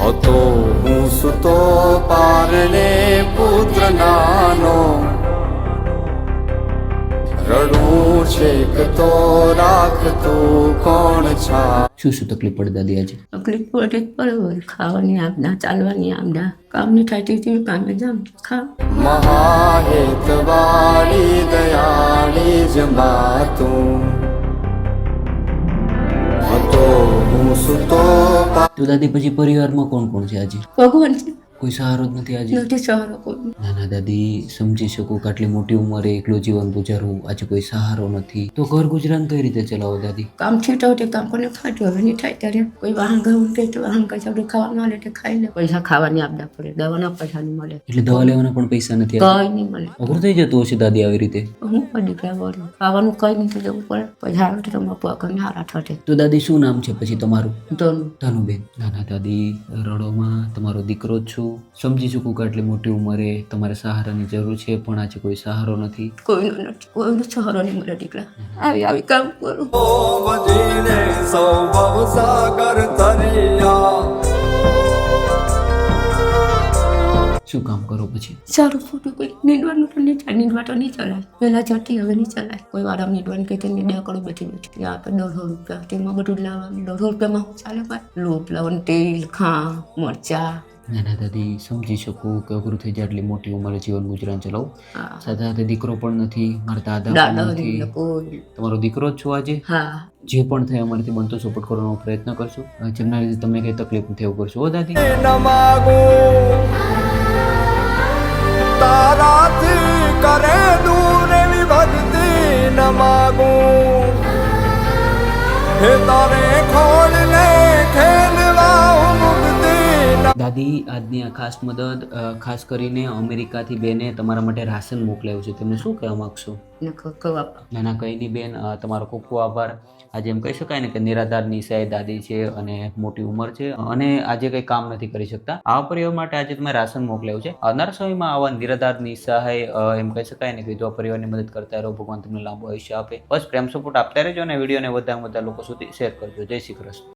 હતો હું સુતો પારણે પુત્ર નાનો, રડું છેક તો રાખતું કોણ છા. શું શું તકલીફ પડે દાદી આજે? તકલીફ પડે બરાબર, ખાવાની આપના, ચાલવાની આપના, કામની થાય તે કામે જામ ખા. મહાહેતવાળી દયાળી જમા તું, હતો હું સુતો તો દાદી પછી પરિવારમાં કોણ કોણ છે આજે? ભગવાન છે, કોઈ સહારો જ નથી આજે? નથી સહારો કોઈ. ના ના દાદી, સમજી શકું કે આટલી મોટી ઉંમરે એકલું જીવન ગુજારવું, આજે કોઈ સહારો નથી, તો ઘર ગુજરાન કઈ રીતે ચલાવો દાદી? કામ છીટો તે કામ કોને ખાતું, હવે નહીં થાય ત્યારે કોઈ વાહન ઘઉં કે તો વાહન કઈ આપણે ખાવાનું મળે તે ખાઈ લે. પૈસા ખાવાની આપતા પડે, દવાના પૈસા નહીં મળે, એટલે દવા લેવાના પણ પૈસા નથી આજે? કઈ નહીં મળે. અઘરું થઈ જતું હશે દાદી આવી રીતે? હું પણ દીકરા વળું, ખાવાનું કઈ નહીં જવું પડે, પૈસા આવે તો મારા પગ હારા થશે. તો દાદી શું નામ છે પછી તમારું? ધોનું ધનુબેન. ના ના દાદી, રડોમાં, તમારો દીકરો જ છું, સમજી શકું કે આટલી મોટી ઉંમરે તમારે સહારાની જરૂર છે, પણ આજે કોઈ સહારો નથી. કોઈનો નથી, કોઈનો સહારો નહીં મળે દીકરા. આવી આવી કામ કરું. વજીને સૌ ભવસાગર તરિયા. શું કામ કરો પછી? સારું ફોટો કોઈ નીંદવાનું તો નહીં ચાલે, નીંદવા તો નહીં ચલાય, પહેલા જતી હવે નહીં ચલાય. કોઈ વાર આમ નીંદવાનું કે તેને 2 કરોડ બેઠી બેઠી ત્યાં આપણે 150 રૂપિયા, તેમાં બધું જ લાવવાનું. 150 રૂપિયામાં શું ચાલે ભાઈ? લોટ લાવવાનું, તેલ, ખાંડ, મરચા. ના ના દાદી, સમજી શકું કે અઘરું થઈ જાય આટલી મોટી ઉંમરે જીવન ગુજરાન ચલાવું. હા, સાથે સાથે દીકરો પણ નથી, મારા દાદા પણ દાદા નથી, કોઈ. તમારો દીકરો જ છો આજે. હા, જે પણ થાય અમારાથી બનતો સપોર્ટ કરવાનો પ્રયત્ન કરશો, જેમના લીધે તમને કઈ તકલીફ નથી એવું કરશો હો દાદી. ન માગો તારાથી કરે દૂર એવી ભક્તિ ન માગો, હે તારે ખોળ ને ખેલવા મુક્તિ ન. દાદી, આજની આ ખાસ મદદ ખાસ કરીને અમેરિકાથી બેને તમારા માટે રાશન મોકલાયું છે, તેમને શું કહેવા માંગશો? ને કહું આપ. ના ના કંઈ નહીં બેન, તમારો ખૂબ ખૂબ આભાર. આજે એમ કહી શકાય ને કે નિરાધાર નિસહાય દાદી છે અને મોટી ઉંમર છે અને આજે કંઈ કામ નથી કરી શકતા. આવા પરિવાર માટે આજે તમે રાશન મોકલાયું છે. આવનારા સમયમાં આવા નિરાધાર નિસહાય એમ કહી શકાય ને કે વિધવા પરિવારની મદદ કરતા રહો. ભગવાન તમને લાંબુ આયુષ્ય આપે. બસ પ્રેમ સપોર્ટ આપતા રહેજો અને વિડીયોને વધારે લોકો સુધી શેર કરજો. જય શ્રી કૃષ્ણ.